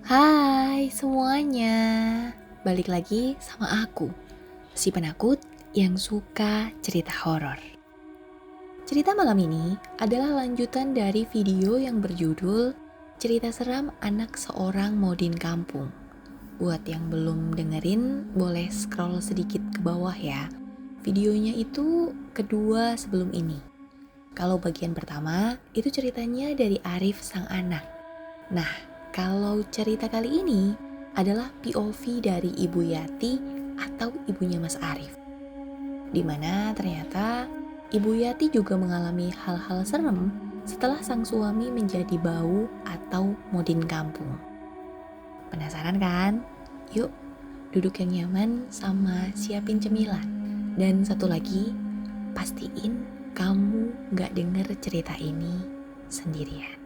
Hai semuanya, balik lagi sama aku, si penakut yang suka cerita horor. Cerita malam ini adalah lanjutan dari video yang berjudul Cerita Seram Anak Seorang Modin Kampung. Buat yang belum dengerin, boleh scroll sedikit ke bawah ya. Videonya itu kedua sebelum ini. Kalau bagian pertama, itu ceritanya dari Arif sang anak. Nah, kalau cerita kali ini adalah POV dari Ibu Yati atau ibunya Mas Arif. Dimana ternyata Ibu Yati juga mengalami hal-hal serem setelah sang suami menjadi bau atau modin kampung. Penasaran kan? Yuk, duduk yang nyaman sama siapin cemilan. Dan satu lagi, pastiin kamu gak denger cerita ini sendirian.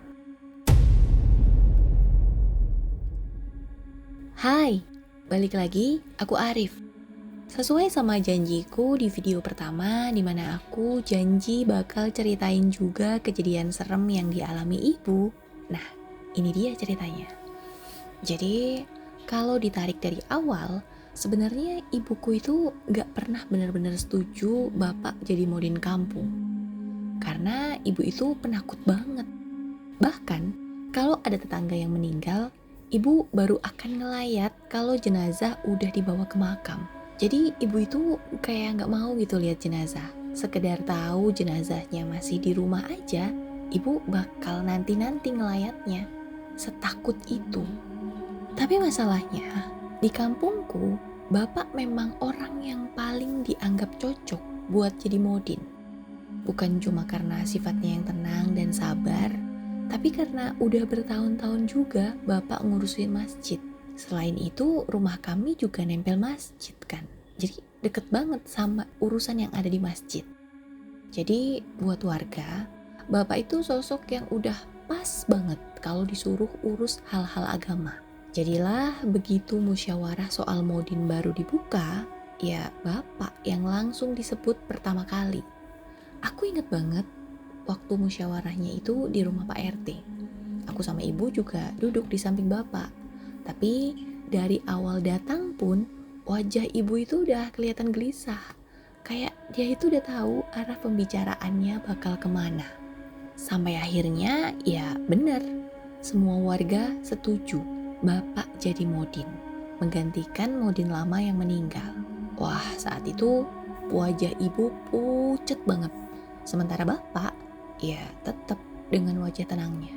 Hai, balik lagi, aku Arif. Sesuai sama janjiku di video pertama di mana aku janji bakal ceritain juga kejadian serem yang dialami ibu. Nah, ini dia ceritanya. Jadi, kalau ditarik dari awal, sebenarnya ibuku itu gak pernah benar-benar setuju bapak jadi modin kampung. Karena ibu itu penakut banget. Bahkan, kalau ada tetangga yang meninggal, ibu baru akan ngelayat kalau jenazah udah dibawa ke makam. Jadi ibu itu kayak gak mau gitu lihat jenazah. Sekedar tahu jenazahnya masih di rumah aja, ibu bakal nanti-nanti ngelayatnya. Setakut itu. Tapi masalahnya, di kampungku, bapak memang orang yang paling dianggap cocok buat jadi modin. Bukan cuma karena sifatnya yang tenang dan sabar, tapi karena udah bertahun-tahun juga bapak ngurusin masjid. Selain itu, rumah kami juga nempel masjid kan. Jadi deket banget sama urusan yang ada di masjid. Jadi buat warga, bapak itu sosok yang udah pas banget kalau disuruh urus hal-hal agama. Jadilah begitu musyawarah soal modin baru dibuka, ya bapak yang langsung disebut pertama kali. Aku inget banget waktu musyawarahnya itu di rumah Pak RT. Aku sama ibu juga duduk di samping bapak. Tapi dari awal datang pun wajah ibu itu udah kelihatan gelisah. Kayak dia itu udah tahu arah pembicaraannya bakal kemana. Sampai akhirnya ya bener, semua warga setuju bapak jadi modin, menggantikan modin lama yang meninggal. Wah, saat itu wajah ibu pucet banget. Sementara bapak, ya tetap dengan wajah tenangnya.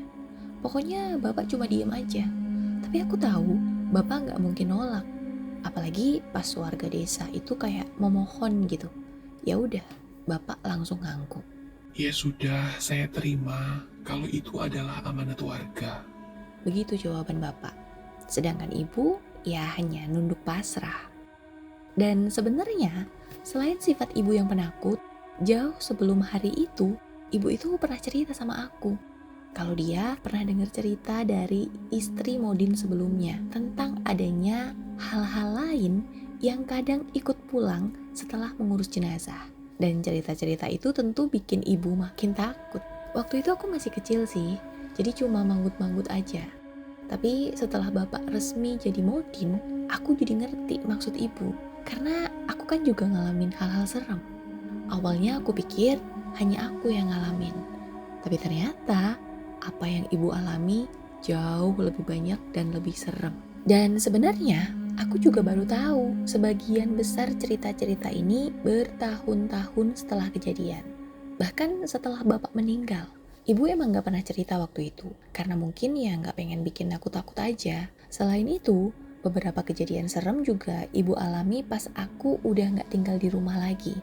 Pokoknya bapak cuma diem aja. Tapi aku tahu bapak gak mungkin nolak. Apalagi pas warga desa itu kayak memohon gitu. Ya udah, bapak langsung ngangguk. Ya sudah, saya terima kalau itu adalah amanat warga. Begitu jawaban bapak. Sedangkan ibu ya hanya nunduk pasrah. Dan sebenarnya selain sifat ibu yang penakut, jauh sebelum hari itu, ibu itu pernah cerita sama aku kalau dia pernah dengar cerita dari istri modin sebelumnya tentang adanya hal-hal lain yang kadang ikut pulang setelah mengurus jenazah. Dan cerita-cerita itu tentu bikin ibu makin takut. Waktu itu aku masih kecil sih, jadi cuma manggut-manggut aja. Tapi setelah bapak resmi jadi modin, aku jadi ngerti maksud ibu. Karena aku kan juga ngalamin hal-hal serem. Awalnya aku pikir hanya aku yang ngalamin. Tapi ternyata apa yang ibu alami jauh lebih banyak dan lebih serem. Dan sebenarnya aku juga baru tahu sebagian besar cerita-cerita ini bertahun-tahun setelah kejadian. Bahkan setelah bapak meninggal. Ibu emang gak pernah cerita waktu itu. Karena mungkin ya gak pengen bikin aku takut aja. Selain itu, beberapa kejadian serem juga ibu alami pas aku udah gak tinggal di rumah lagi.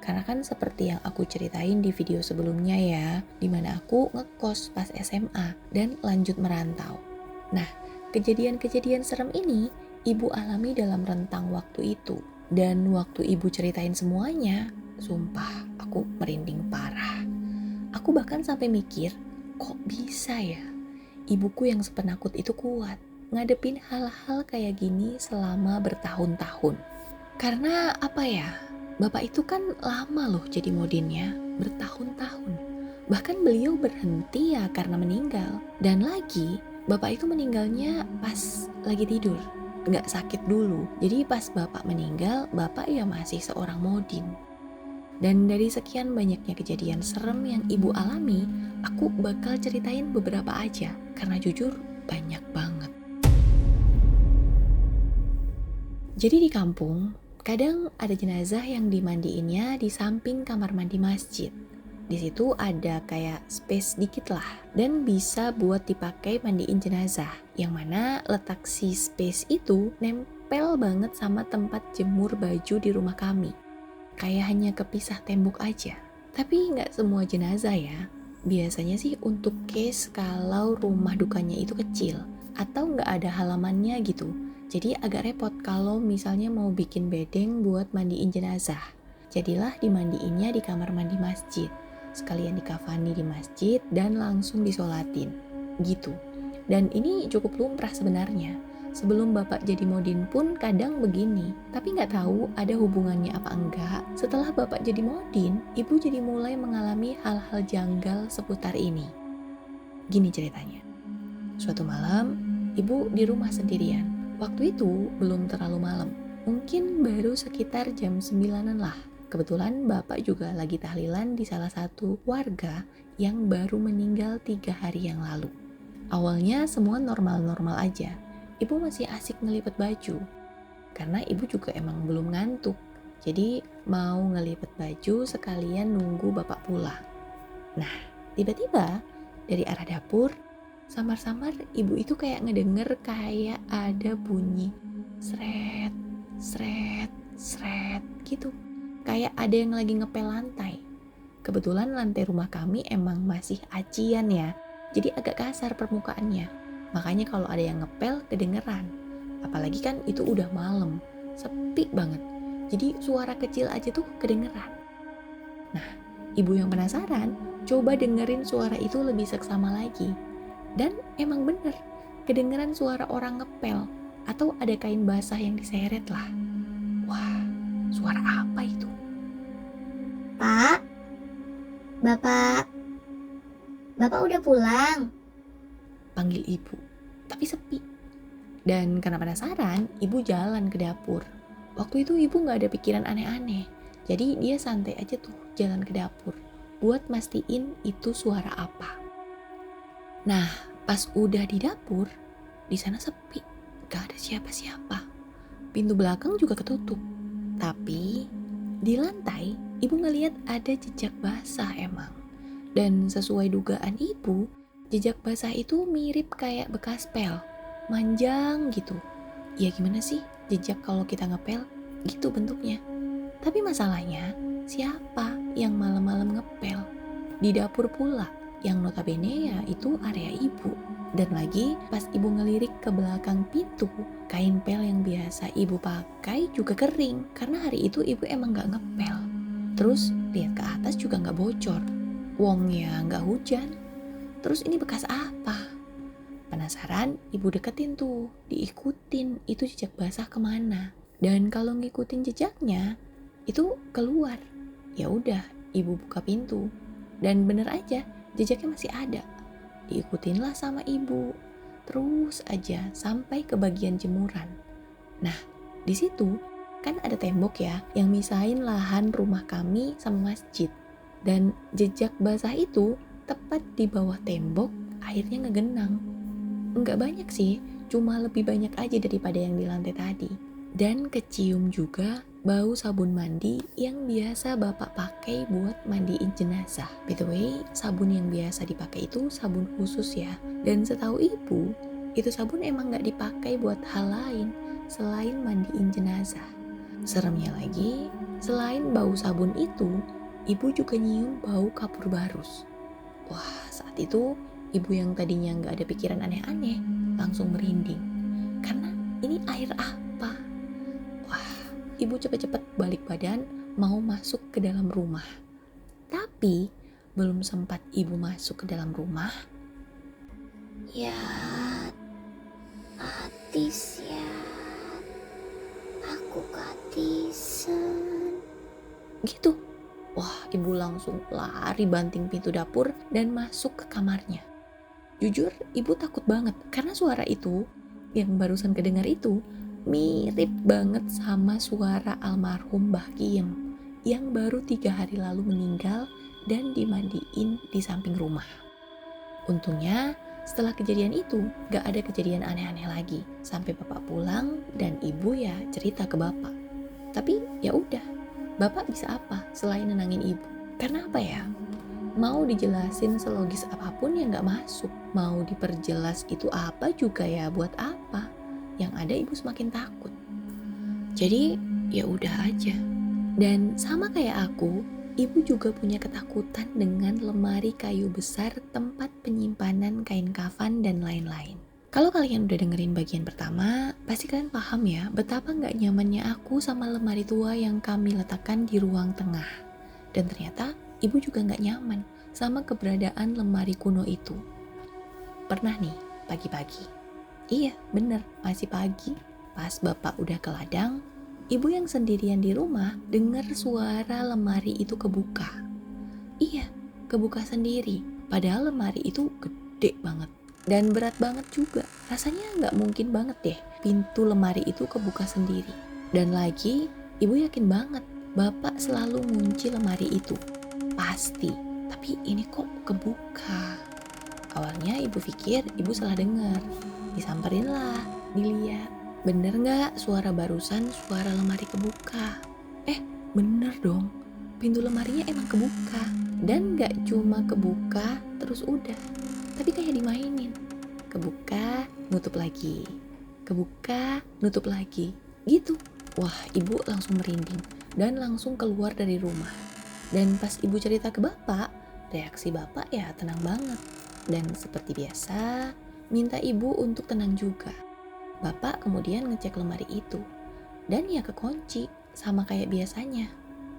Karena kan seperti yang aku ceritain di video sebelumnya ya, dimana aku ngekos pas SMA dan lanjut merantau. Nah, kejadian-kejadian serem ini ibu alami dalam rentang waktu itu. Dan waktu ibu ceritain semuanya, sumpah aku merinding parah. Aku bahkan sampai mikir, kok bisa ya ibuku yang sepenakut itu kuat ngadepin hal-hal kayak gini selama bertahun-tahun. Karena apa ya, bapak itu kan lama loh jadi modinnya, bertahun-tahun. Bahkan beliau berhenti ya karena meninggal. Dan lagi, Bapak itu meninggalnya pas lagi tidur, nggak sakit dulu. Jadi pas bapak meninggal, bapak ya masih seorang modin. Dan dari sekian banyaknya kejadian serem yang ibu alami, aku bakal ceritain beberapa aja, karena jujur banyak banget. Jadi di kampung, kadang ada jenazah yang dimandiinnya di samping kamar mandi masjid. Di situ ada kayak space dikit lah, dan bisa buat dipakai mandiin jenazah. Yang mana letak si space itu nempel banget sama tempat jemur baju di rumah kami. Kayak hanya kepisah tembok aja. Tapi nggak semua jenazah ya. Biasanya sih untuk case kalau rumah dukanya itu kecil atau nggak ada halamannya gitu. Jadi agak repot kalau misalnya mau bikin bedeng buat mandiin jenazah. Jadilah dimandiinnya di kamar mandi masjid. Sekalian dikafani di masjid dan langsung disolatin. Gitu. Dan ini cukup lumrah sebenarnya. Sebelum bapak jadi modin pun kadang begini, tapi nggak tahu ada hubungannya apa enggak. Setelah bapak jadi modin, ibu jadi mulai mengalami hal-hal janggal seputar ini. Gini ceritanya. Suatu malam, ibu di rumah sendirian. Waktu itu belum terlalu malam, mungkin baru sekitar jam 9-an lah. Kebetulan bapak juga lagi tahlilan di salah satu warga yang baru meninggal 3 hari yang lalu. Awalnya semua normal-normal aja. Ibu masih asik ngelipet baju, karena ibu juga emang belum ngantuk. Jadi mau ngelipet baju sekalian nunggu bapak pulang. Nah, tiba-tiba dari arah dapur, samar-samar ibu itu kayak ngedenger kayak ada bunyi sret, sret, sret gitu. Kayak ada yang lagi ngepel lantai. Kebetulan lantai rumah kami emang masih acian ya, jadi agak kasar permukaannya. Makanya kalau ada yang ngepel kedengeran. Apalagi kan itu udah malam, sepi banget. Jadi suara kecil aja tuh kedengeran. Nah, ibu yang penasaran coba dengerin suara itu lebih seksama lagi. Dan emang bener, kedengeran suara orang ngepel atau ada kain basah yang diseret lah. Wah, suara apa itu? Pak, Bapak udah pulang? Panggil ibu, tapi sepi. Dan karena penasaran, ibu jalan ke dapur. Waktu itu ibu gak ada pikiran aneh-aneh. Jadi dia santai aja tuh jalan ke dapur buat mastiin itu suara apa. Nah, pas udah di dapur, di sana sepi, gak ada siapa-siapa. Pintu belakang juga ketutup. Tapi di lantai, ibu ngeliat ada jejak basah emang. Dan sesuai dugaan ibu, jejak basah itu mirip kayak bekas pel, manjang gitu. Ya gimana sih jejak kalau kita ngepel? Gitu bentuknya. Tapi masalahnya, siapa yang malam-malam ngepel? Di dapur pula, yang notabene ya itu area ibu. Dan lagi pas ibu ngelirik ke belakang pintu, kain pel yang biasa ibu pakai juga kering. Karena hari itu ibu emang gak ngepel. Terus lihat ke atas juga gak bocor. Wong ya gak hujan. Terus ini bekas apa? Penasaran, ibu deketin tuh, diikutin itu jejak basah kemana. Dan kalau ngikutin jejaknya, itu keluar. Ya udah, ibu buka pintu. Dan bener aja, jejaknya masih ada. Diikutinlah sama ibu. Terus aja sampai ke bagian jemuran. Nah, di situ kan ada tembok ya yang misahin lahan rumah kami sama masjid. Dan jejak basah itu tepat di bawah tembok, airnya ngegenang. Enggak banyak sih, cuma lebih banyak aja daripada yang di lantai tadi. Dan kecium juga bau sabun mandi yang biasa bapak pakai buat mandiin jenazah. By the way, sabun yang biasa dipakai itu sabun khusus ya. Dan setahu ibu, itu sabun emang gak dipakai buat hal lain selain mandiin jenazah. Seremnya lagi, selain bau sabun itu, ibu juga nyium bau kapur barus. Wah, saat itu ibu yang tadinya gak ada pikiran aneh-aneh langsung merinding. Karena ini air apa? Wah, ibu cepet-cepet balik badan mau masuk ke dalam rumah. Tapi belum sempat ibu masuk ke dalam rumah, Ya, Atis ya. Aku katisen. gitu. Wah, ibu langsung lari banting pintu dapur dan masuk ke kamarnya. Jujur, ibu takut banget karena suara itu yang barusan kedengar itu mirip banget sama suara almarhum Mbah Kiem yang baru 3 hari lalu meninggal dan dimandiin di samping rumah. Untungnya setelah kejadian itu gak ada kejadian aneh-aneh lagi sampai bapak pulang dan ibu ya cerita ke bapak. Tapi ya udah, bapak bisa apa selain nenangin ibu? Karena apa ya? Mau dijelasin selogis apapun ya gak masuk. Mau diperjelas itu apa juga ya buat apa? Yang ada ibu semakin takut. Jadi ya udah aja. Dan sama kayak aku, ibu juga punya ketakutan dengan lemari kayu besar tempat penyimpanan kain kafan dan lain-lain. Kalau kalian udah dengerin bagian pertama, pasti kalian paham ya betapa gak nyamannya aku sama lemari tua yang kami letakkan di ruang tengah. Dan ternyata ibu juga gak nyaman sama keberadaan lemari kuno itu. Pernah nih, pagi-pagi. Iya, bener, masih pagi. Pas bapak udah ke ladang, ibu yang sendirian di rumah dengar suara lemari itu kebuka. Iya, kebuka sendiri. Padahal lemari itu gede banget. Dan berat banget juga. Rasanya nggak mungkin banget deh pintu lemari itu kebuka sendiri. Dan lagi, ibu yakin banget bapak selalu ngunci lemari itu. Pasti. Tapi ini kok kebuka? Awalnya ibu pikir ibu salah dengar. Disamperin lah, dilihat. Bener nggak suara barusan suara lemari kebuka? Bener dong. Pintu lemarinya emang kebuka. Dan nggak cuma kebuka terus udah. Tapi kayak dimainin. Kebuka, nutup lagi. Kebuka, nutup lagi. Gitu. Wah, ibu langsung merinding dan langsung keluar dari rumah. Dan pas ibu cerita ke bapak, reaksi bapak ya tenang banget. Dan seperti biasa, minta ibu untuk tenang juga. Bapak kemudian ngecek lemari itu. Dan ya kekunci, sama kayak biasanya.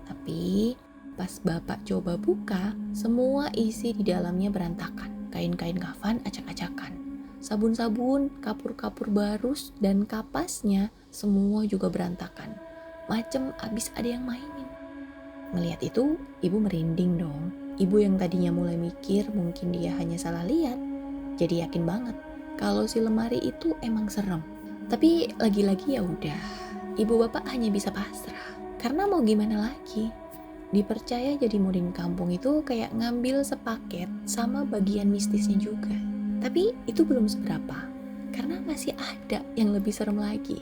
Tapi pas bapak coba buka, semua isi di dalamnya berantakan. Kain-kain kafan acak-acakan. Sabun-sabun, kapur-kapur barus, dan kapasnya semua juga berantakan. Macem abis ada yang mainin. Melihat itu, ibu merinding dong. Ibu yang tadinya mulai mikir mungkin dia hanya salah lihat, jadi yakin banget kalau si lemari itu emang serem. Tapi lagi-lagi ya udah, ibu bapak hanya bisa pasrah. Karena mau gimana lagi? Dipercaya jadi murim kampung itu kayak ngambil sepaket sama bagian mistisnya juga. Tapi itu belum seberapa, karena masih ada yang lebih serem lagi.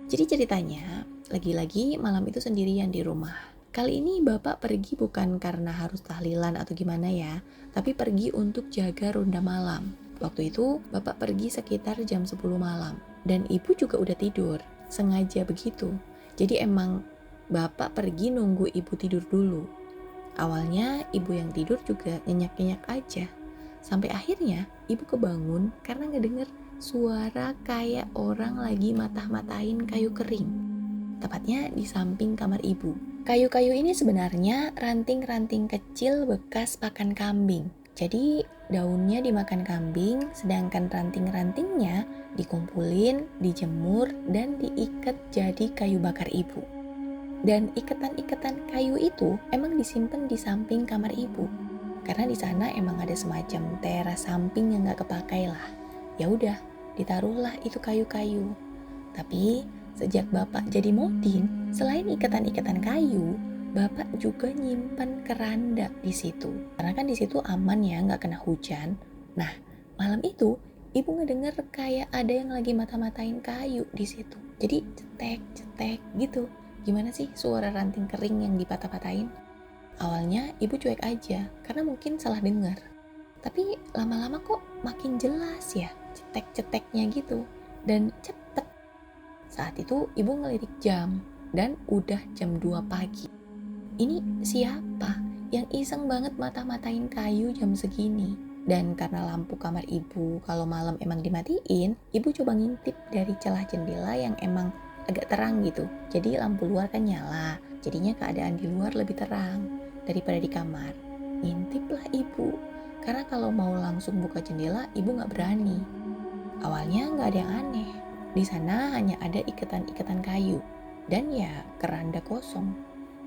Jadi ceritanya, lagi-lagi malam itu sendirian di rumah. Kali ini bapak pergi bukan karena harus tahlilan atau gimana ya, tapi pergi untuk jaga ronda malam. Waktu itu bapak pergi sekitar jam 10 malam, dan ibu juga udah tidur, sengaja begitu. Jadi emang bapak pergi nunggu ibu tidur dulu. Awalnya ibu yang tidur juga nyenyak-nyenyak aja. Sampai akhirnya ibu kebangun karena ngedenger suara kayak orang lagi matah-matahin kayu kering. Tepatnya di samping kamar ibu. Kayu-kayu ini sebenarnya ranting-ranting kecil bekas pakan kambing. Jadi daunnya dimakan kambing, sedangkan ranting-rantingnya dikumpulin, dijemur, dan diikat jadi kayu bakar ibu. Dan iketan-iketan kayu itu emang disimpan di samping kamar ibu. Karena di sana emang ada semacam teras samping yang gak kepakai lah. Ya udah, ditaruhlah itu kayu-kayu. Tapi sejak bapak jadi modin, selain ikatan-ikatan kayu, bapak juga nyimpan keranda di situ. Karena kan di situ aman ya, nggak kena hujan. Nah, malam itu ibu ngedenger kayak ada yang lagi mata-matain kayu di situ. Jadi cetek-cetek gitu. Gimana sih suara ranting kering yang dipatah-patahin? Awalnya ibu cuek aja, karena mungkin salah dengar. Tapi lama-lama kok makin jelas ya, cetek-ceteknya gitu. Dan cepet. Saat itu ibu ngelirik jam dan udah jam 2 pagi. Ini siapa yang iseng banget mata-matain kayu jam segini? Dan karena lampu kamar ibu kalau malam emang dimatiin, ibu coba ngintip dari celah jendela yang emang agak terang gitu. Jadi lampu luar kan nyala, jadinya keadaan di luar lebih terang daripada di kamar. Ngintiplah ibu, karena kalau mau langsung buka jendela ibu gak berani. Awalnya gak ada yang aneh. Di sana hanya ada ikatan-ikatan kayu dan ya keranda kosong.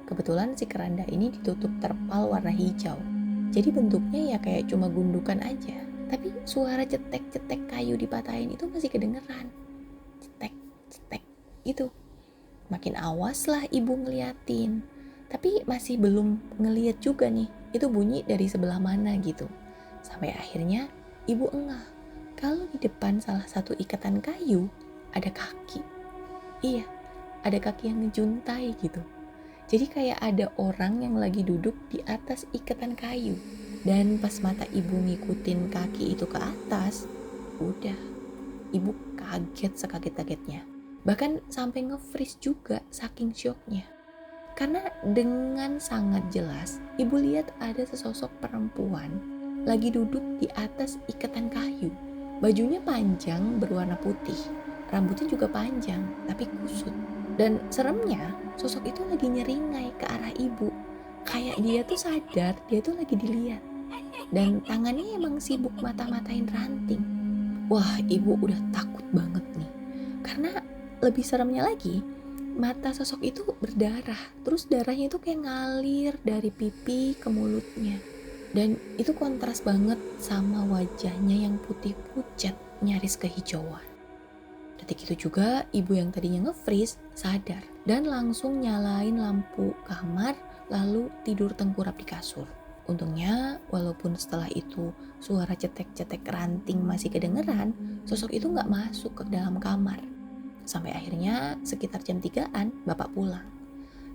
Kebetulan si keranda ini ditutup terpal warna hijau. Jadi bentuknya ya kayak cuma gundukan aja. Tapi suara cetek-cetek kayu dipatahin itu masih kedengeran. Cetek-cetek gitu. Makin awas lah ibu ngeliatin. Tapi masih belum ngeliat juga nih, itu bunyi dari sebelah mana gitu. Sampai akhirnya ibu engah. Kalau di depan salah satu ikatan kayu ada kaki. Iya, ada kaki yang ngejuntai gitu. Jadi kayak ada orang yang lagi duduk di atas ikatan kayu. Dan pas mata ibu ngikutin kaki itu ke atas, udah, ibu kaget sekaget-kagetnya. Bahkan sampai nge-freeze juga saking syoknya. Karena dengan sangat jelas, ibu lihat ada sesosok perempuan lagi duduk di atas ikatan kayu. Bajunya panjang berwarna putih, rambutnya juga panjang tapi kusut. Dan seremnya, sosok itu lagi nyeringai ke arah ibu. Kayak dia tuh sadar, dia tuh lagi dilihat. Dan tangannya emang sibuk mata-matain ranting. Wah, ibu udah takut banget nih. Karena lebih seremnya lagi, mata sosok itu berdarah. Terus darahnya itu kayak ngalir dari pipi ke mulutnya. Dan itu kontras banget sama wajahnya yang putih pucat, nyaris kehijauan. Detik itu juga ibu yang tadinya nge-freeze sadar dan langsung nyalain lampu kamar lalu tidur tengkurap di kasur. Untungnya walaupun setelah itu suara cetek-cetek ranting masih kedengeran, sosok itu gak masuk ke dalam kamar. Sampai akhirnya sekitar jam 3-an bapak pulang.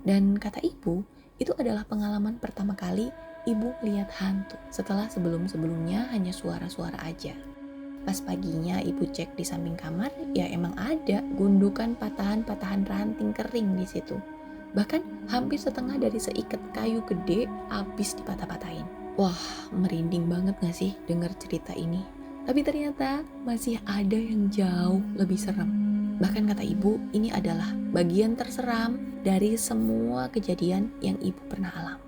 Dan kata ibu, itu adalah pengalaman pertama kali ibu lihat hantu setelah sebelum-sebelumnya hanya suara-suara aja. Pas paginya ibu cek di samping kamar, ya emang ada gundukan patahan-patahan ranting kering di situ. Bahkan hampir setengah dari seikat kayu gede habis dipatah-patahin. Wah, merinding banget gak sih denger cerita ini? Tapi ternyata masih ada yang jauh lebih serem. Bahkan kata ibu, ini adalah bagian terseram dari semua kejadian yang ibu pernah alami.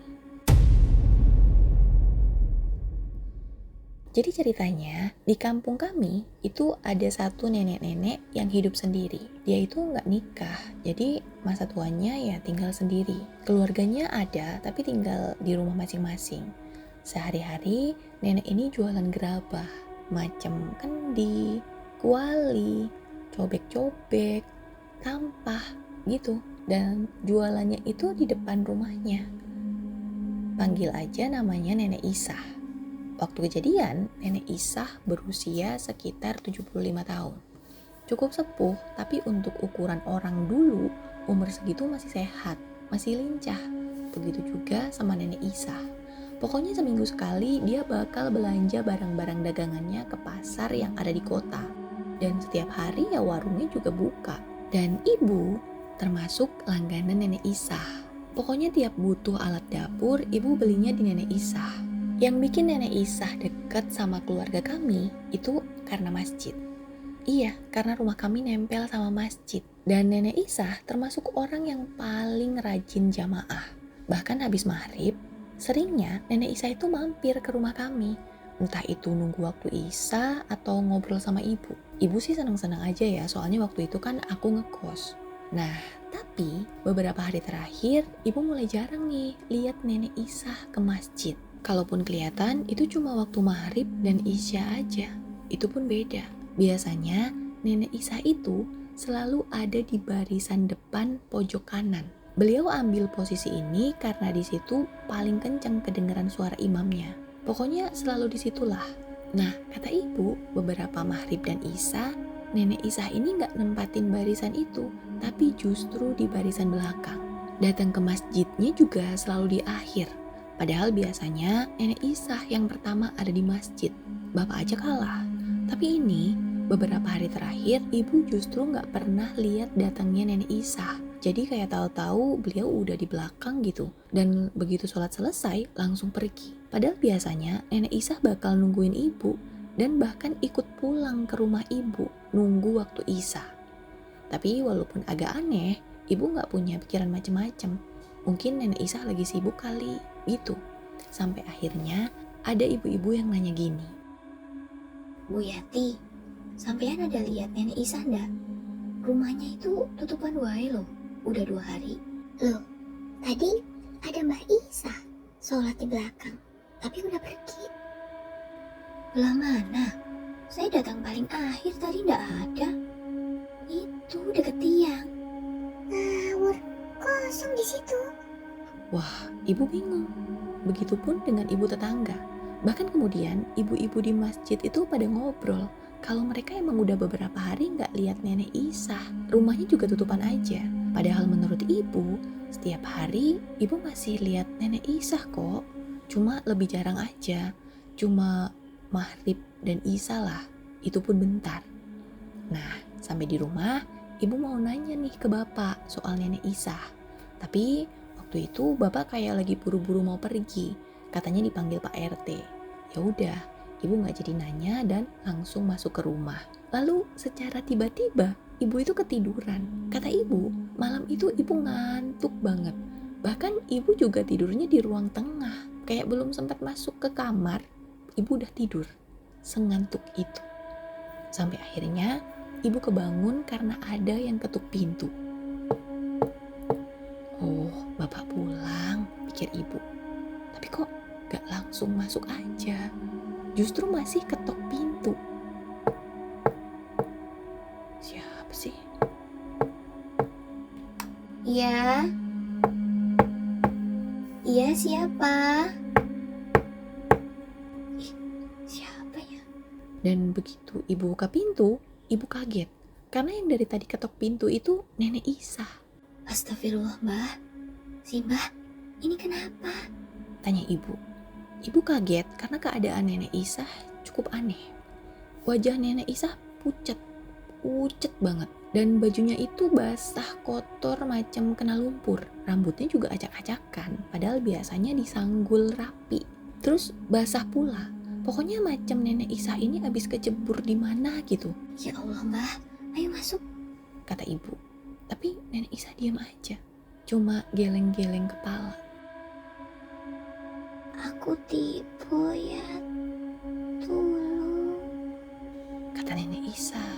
Jadi ceritanya, di kampung kami itu ada satu nenek-nenek yang hidup sendiri. Dia itu nggak nikah, jadi masa tuanya ya tinggal sendiri. Keluarganya ada, tapi tinggal di rumah masing-masing. Sehari-hari, nenek ini jualan gerabah, macam kendi, kuali, cobek-cobek, tampah, gitu. Dan jualannya itu di depan rumahnya. Panggil aja namanya Nenek Isah. Waktu kejadian, Nenek Isah berusia sekitar 75 tahun. Cukup sepuh, tapi untuk ukuran orang dulu, umur segitu masih sehat, masih lincah. Begitu juga sama Nenek Isah. Pokoknya seminggu sekali dia bakal belanja barang-barang dagangannya ke pasar yang ada di kota. Dan setiap hari ya warungnya juga buka. Dan ibu termasuk langganan Nenek Isah. Pokoknya tiap butuh alat dapur, ibu belinya di Nenek Isah. Yang bikin Nenek Isah dekat sama keluarga kami itu karena masjid. Iya, karena rumah kami nempel sama masjid. Dan Nenek Isah termasuk orang yang paling rajin jamaah. Bahkan habis maghrib, seringnya Nenek Isah itu mampir ke rumah kami. Entah itu nunggu waktu Isya atau ngobrol sama ibu. Ibu sih senang-senang aja ya, soalnya waktu itu kan aku ngekos. Nah, tapi beberapa hari terakhir, ibu mulai jarang nih lihat Nenek Isah ke masjid. Kalaupun kelihatan, itu cuma waktu maghrib dan isya aja. Itu pun beda. Biasanya, Nenek Isah itu selalu ada di barisan depan pojok kanan. Beliau ambil posisi ini karena di situ paling kencang kedengaran suara imamnya. Pokoknya selalu disitulah. Nah, kata ibu, beberapa maghrib dan isya, Nenek Isah ini gak nempatin barisan itu, tapi justru di barisan belakang. Datang ke masjidnya juga selalu di akhir. Padahal biasanya Nenek Isah yang pertama ada di masjid. Bapak aja kalah. Tapi ini beberapa hari terakhir ibu justru gak pernah lihat datangnya Nenek Isah. Jadi kayak tahu-tahu beliau udah di belakang gitu. Dan begitu sholat selesai langsung pergi. Padahal biasanya Nenek Isah bakal nungguin ibu dan bahkan ikut pulang ke rumah ibu nunggu waktu Isya. Tapi walaupun agak aneh, ibu gak punya pikiran macem-macem. Mungkin Nenek Isah lagi sibuk kali, gitu. Sampai akhirnya ada ibu-ibu yang nanya gini. Bu Yati, sampean ada lihat Nenek Isah ndak? Rumahnya itu tutupan wae loh, udah 2 hari. Loh, tadi ada Mbak Isah sholat di belakang, tapi udah pergi. Lah mana? Saya datang paling akhir tadi ndak ada. Itu deket tiang. Ngawur, kosong di situ. Wah, ibu bingung. Begitupun dengan ibu tetangga. Bahkan kemudian ibu-ibu di masjid itu pada ngobrol kalau mereka emang udah beberapa hari nggak lihat nenek Isah. Rumahnya juga tutupan aja. Padahal menurut ibu, setiap hari ibu masih lihat nenek Isah kok. Cuma lebih jarang aja. Cuma maghrib dan isya lah. Itu pun bentar. Nah, sampai di rumah, ibu mau nanya nih ke bapak soal nenek Isah. Tapi waktu itu bapak kayak lagi buru-buru mau pergi. Katanya dipanggil Pak RT. Ya udah, ibu nggak jadi nanya dan langsung masuk ke rumah. Lalu secara tiba-tiba ibu itu ketiduran. Kata ibu, malam itu ibu ngantuk banget. Bahkan ibu juga tidurnya di ruang tengah. Kayak belum sempat masuk ke kamar, ibu udah tidur. Sengantuk itu. Sampai akhirnya ibu kebangun karena ada yang ketuk pintu. Oh, bapak pulang, pikir ibu. Tapi kok gak langsung masuk aja? Justru masih ketok pintu. Siapa sih? Iya. Iya, siapa? Ih, siapa ya? Dan begitu ibu buka pintu, ibu kaget. Karena yang dari tadi ketok pintu itu nenek Isah. Astagfirullah, Mbah. Si Mbah, ini kenapa? Tanya ibu. Ibu kaget karena keadaan nenek Isah cukup aneh. Wajah nenek Isah pucat banget. Dan bajunya itu basah, kotor, macam kena lumpur. Rambutnya juga acak-acakan, padahal biasanya disanggul rapi. Terus basah pula. Pokoknya macam nenek Isah ini habis kecebur di mana gitu, Ya Allah, Mbah. Ayo masuk. kata ibu. Tapi nenek Isah diam aja. Cuma geleng-geleng kepala. Aku tipu ya. Tolong. Kata nenek Isah.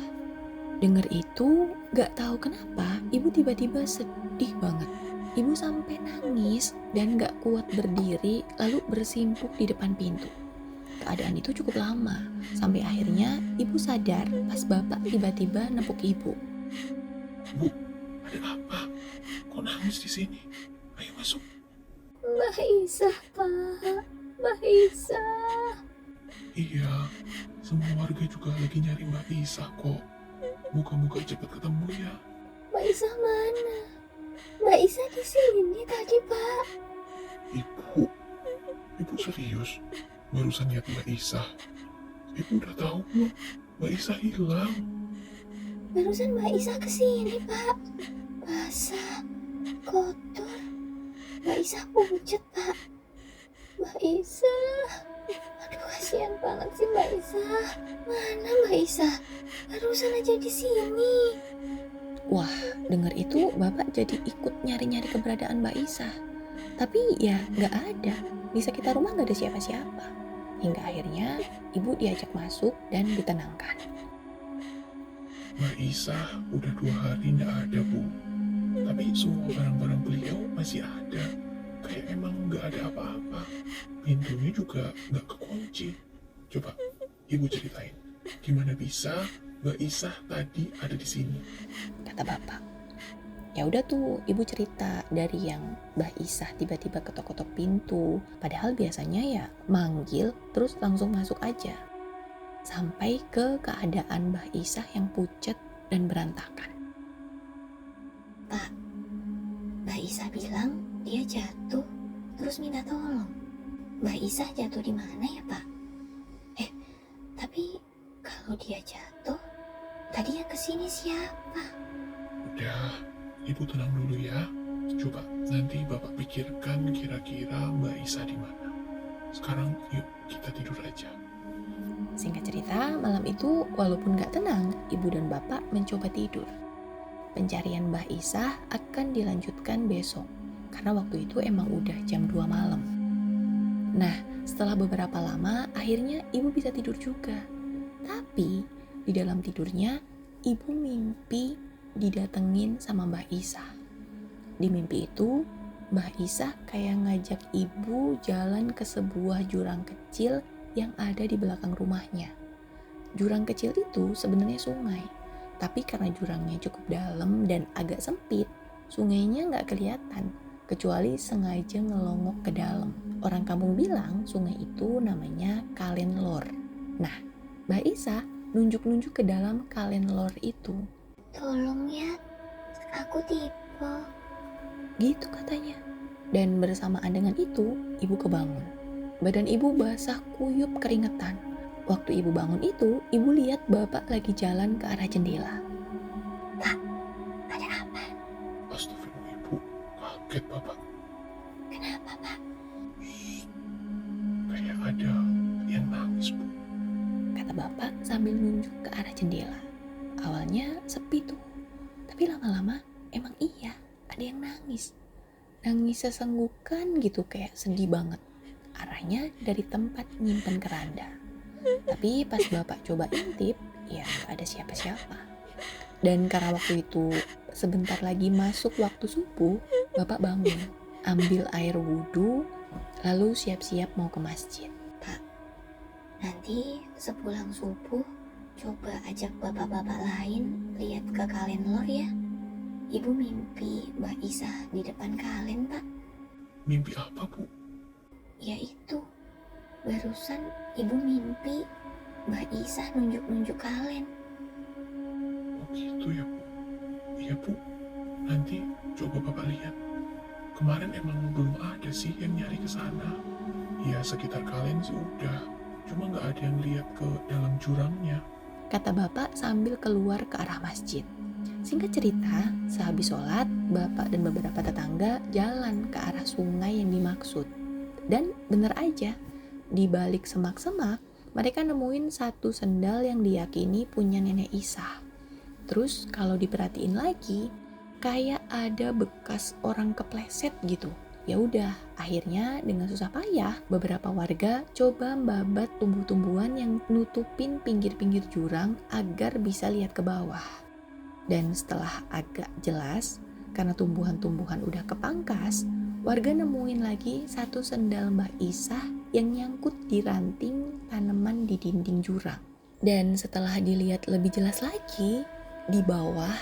Dengar itu, gak tahu kenapa ibu tiba-tiba sedih banget. Ibu sampai nangis dan gak kuat berdiri lalu bersimpuk di depan pintu. Keadaan itu cukup lama, sampai akhirnya ibu sadar pas bapak tiba-tiba nepuk ibu. Bu, ada apa? Kok nangis di sini? Ayo masuk. Mbah Isah, Pak. Mbah Isah. Iya, semua warga juga lagi nyari Mbak Isah kok. Moga-moga cepat ketemu ya. Mbak Isah mana? Mbak Isah di sini tadi, Pak. Ibu serius? Barusan lihat Mbak Isah. Ibu udah tahu belum? Mbak Isah hilang. Barusan Mbak Isah kesini, Pak. Basah, kotor. Mbak Isah pucat, Pak. Mbak Isah. Aduh, kasihan banget sih Mbak Isah. Mana Mbak Isah? Barusan aja di sini. Wah, dengar itu bapak jadi ikut nyari-nyari keberadaan Mbak Isah. Tapi ya gak ada. Di sekitar rumah gak ada siapa-siapa. Hingga akhirnya ibu diajak masuk dan ditenangkan. Mbak Isah udah 2 hari nggak ada, Bu. Tapi semua barang-barang beliau masih ada. Kayak emang nggak ada apa-apa. Pintunya juga nggak kekunci. Coba Ibu ceritain, gimana bisa Mbak Isah tadi ada di sini? Kata bapak. Ya udah tuh, ibu cerita dari yang Mbah Isah tiba-tiba ketok-ketok pintu. Padahal biasanya ya manggil terus langsung masuk aja. Sampai ke keadaan Mbah Isah yang pucat dan berantakan. Pak, Mbak Isah bilang dia jatuh terus minta tolong. Mbak Isah jatuh di mana ya, Pak? Tapi kalau dia jatuh, tadi yang kesini siapa? Udah, Ibu tenang dulu ya. Coba nanti Bapak pikirkan kira-kira Mbak Isah di mana. Sekarang yuk kita tidur aja. Singkat cerita, malam itu walaupun gak tenang, ibu dan bapak mencoba tidur. Pencarian Mbah Isah akan dilanjutkan besok, karena waktu itu emang udah jam 2 malam. Nah, setelah beberapa lama, akhirnya ibu bisa tidur juga. Tapi, di dalam tidurnya, ibu mimpi didatengin sama Mbah Isah. Di mimpi itu, Mbah Isah kayak ngajak ibu jalan ke sebuah jurang kecil yang ada di belakang rumahnya. Jurang kecil itu sebenarnya sungai, tapi karena jurangnya cukup dalam dan agak sempit, sungainya nggak kelihatan, kecuali sengaja ngelongok ke dalam. Orang kampung bilang sungai itu namanya Kalen Lor. Nah, Mbak Isa nunjuk-nunjuk ke dalam Kalen Lor itu. Tolong ya, aku tipe. Gitu katanya. Dan bersamaan dengan itu, ibu kebangun. Badan ibu basah kuyup keringetan. Waktu ibu bangun itu, ibu lihat bapak lagi jalan ke arah jendela. Ada apa? Astagfirullah ibu, kaget bapak. Kenapa, Pak? Shh, kayak ada yang nangis bu. Kata bapak sambil nunjuk ke arah jendela. Awalnya sepi tuh, tapi lama-lama emang iya ada yang nangis. Nangis sesenggukan gitu, kayak sedih banget. Arahnya dari tempat nyimpen keranda. Tapi pas bapak coba intip, ya gak ada siapa-siapa. Dan karena waktu itu sebentar lagi masuk waktu subuh, bapak bangun, ambil air wudhu, lalu siap-siap mau ke masjid. Nanti sepulang subuh, coba ajak bapak-bapak lain lihat ke Kalen Lor ya. Ibu mimpi Mbak Isa di depan Kalen, Pak. Mimpi apa bu? Yaitu, barusan ibu mimpi Mbak Isa nunjuk-nunjuk Kalen. Oh gitu ya bu. Iya bu, nanti coba bapak lihat. Kemarin emang belum ada sih yang nyari ke sana. Ya sekitar kalian sih udah, cuma nggak ada yang lihat ke dalam jurangnya. Kata bapak sambil keluar ke arah masjid. Singkat cerita, sehabis sholat, bapak dan beberapa tetangga jalan ke arah sungai yang dimaksud. Dan bener aja, di balik semak-semak, mereka nemuin satu sendal yang diyakini punya nenek Isa. Terus kalau diperhatiin lagi, kayak ada bekas orang kepleset gitu. Ya udah, akhirnya dengan susah payah, beberapa warga coba membabat tumbuh-tumbuhan yang nutupin pinggir-pinggir jurang agar bisa lihat ke bawah. Dan setelah agak jelas, karena tumbuhan-tumbuhan udah kepangkas, warga nemuin lagi satu sendal Mbak Isa yang nyangkut di ranting tanaman di dinding jurang. Dan setelah dilihat lebih jelas lagi, di bawah,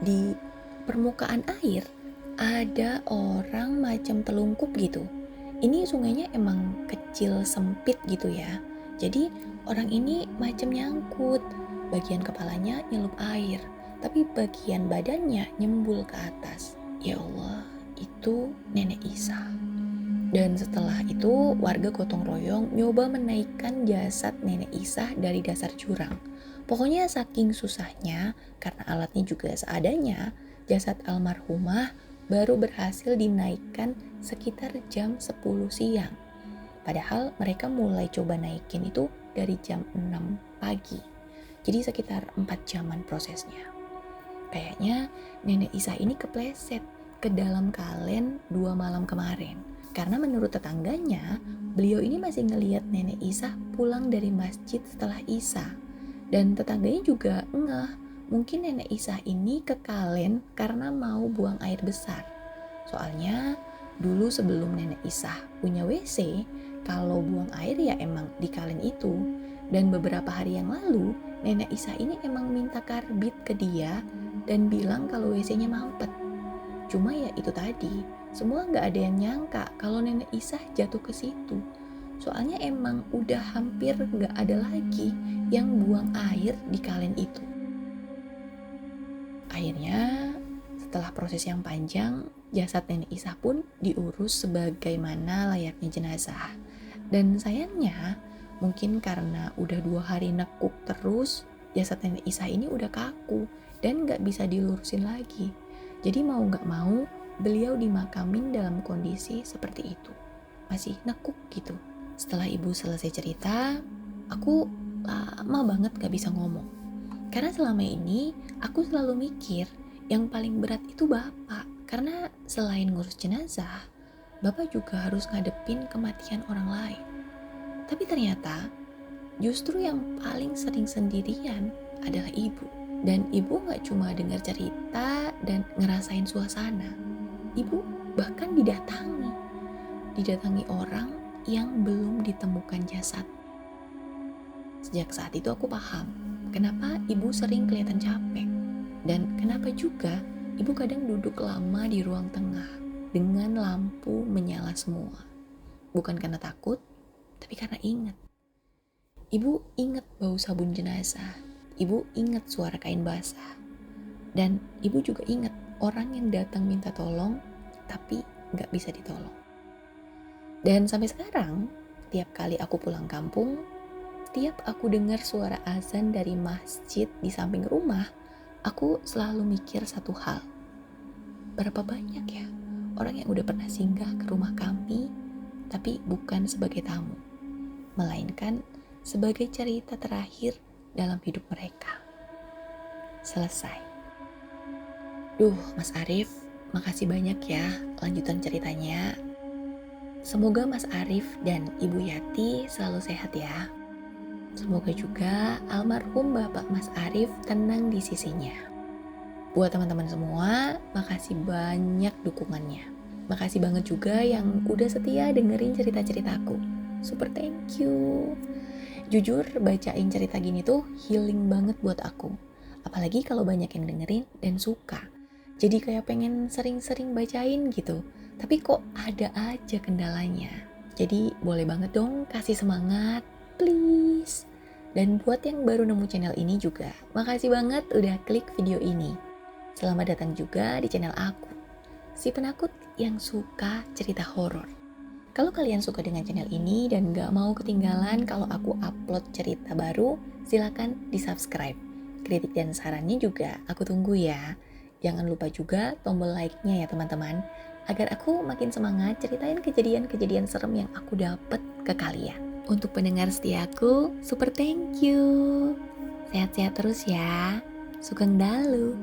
di permukaan air, ada orang macam telungkup gitu. Ini sungainya emang kecil sempit gitu ya. Jadi orang ini macam nyangkut, bagian kepalanya nyelup air, tapi bagian badannya nyembul ke atas. Ya Allah, itu nenek Isa. Dan setelah itu warga gotong royong nyoba menaikkan jasad nenek Isa dari dasar jurang. Pokoknya saking susahnya, karena alatnya juga seadanya, jasad almarhumah baru berhasil dinaikkan sekitar jam 10 siang. Padahal mereka mulai coba naikin itu dari jam 6 pagi. Jadi sekitar 4 jaman prosesnya. Kayaknya nenek Isa ini kepleset ke dalam kalen 2 malam kemarin. Karena menurut tetangganya, beliau ini masih ngelihat nenek Isa pulang dari masjid setelah Isa. Dan tetangganya juga ngeh, mungkin nenek Isa ini ke kalen karena mau buang air besar. Soalnya dulu sebelum nenek Isa punya WC, kalau buang air ya emang di kalen itu. Dan beberapa hari yang lalu, nenek Isa ini emang minta karbit ke dia dan bilang kalau WC-nya mampet. Cuma ya itu tadi, semua nggak ada yang nyangka kalau nenek Isa jatuh ke situ. Soalnya emang udah hampir nggak ada lagi yang buang air di kalen itu. Akhirnya setelah proses yang panjang, jasad nenek Isa pun diurus sebagaimana layaknya jenazah. Dan sayangnya, mungkin karena udah 2 hari nekuk terus, jasad nenek Isa ini udah kaku dan gak bisa dilurusin lagi. Jadi mau gak mau, beliau dimakamin dalam kondisi seperti itu. Masih nekuk gitu. Setelah ibu selesai cerita, aku lama banget gak bisa ngomong. Karena selama ini, aku selalu mikir, yang paling berat itu bapak. Karena selain ngurus jenazah, bapak juga harus ngadepin kematian orang lain. Tapi ternyata justru yang paling sering sendirian adalah ibu. Dan ibu gak cuma dengar cerita dan ngerasain suasana. Ibu bahkan didatangi orang yang belum ditemukan jasad. Sejak saat itu aku paham kenapa ibu sering kelihatan capek. Dan kenapa juga ibu kadang duduk lama di ruang tengah dengan lampu menyala semua. Bukan karena takut, tapi karena ingat. Ibu ingat bau sabun jenazah. Ibu ingat suara kain basah. Dan ibu juga ingat orang yang datang minta tolong, tapi gak bisa ditolong. Dan sampai sekarang, tiap kali aku pulang kampung, tiap aku dengar suara azan dari masjid di samping rumah, aku selalu mikir satu hal. Berapa banyak ya orang yang udah pernah singgah ke rumah kami, tapi bukan sebagai tamu, melainkan sebagai cerita terakhir dalam hidup mereka. Selesai. Duh, Mas Arif, makasih banyak ya lanjutan ceritanya. Semoga Mas Arif dan Ibu Yati selalu sehat ya. Semoga juga almarhum Bapak Mas Arif tenang di sisinya. Buat teman-teman semua, makasih banyak dukungannya. Makasih banget juga yang udah setia dengerin cerita-ceritaku. Super thank you. Jujur, bacain cerita gini tuh healing banget buat aku. Apalagi kalau banyak yang dengerin dan suka. Jadi kayak pengen sering-sering bacain gitu. Tapi kok ada aja kendalanya. Jadi boleh banget dong kasih semangat, please. Dan buat yang baru nemu channel ini juga, makasih banget udah klik video ini. Selamat datang juga di channel aku, si penakut yang suka cerita horor. Kalau kalian suka dengan channel ini dan gak mau ketinggalan kalau aku upload cerita baru, silakan di-subscribe. Kritik dan sarannya juga aku tunggu ya. Jangan lupa juga tombol like-nya ya teman-teman, agar aku makin semangat ceritain kejadian-kejadian serem yang aku dapet ke kalian. Untuk pendengar setiaku, super thank you. Sehat-sehat terus ya. Sugeng Dalu.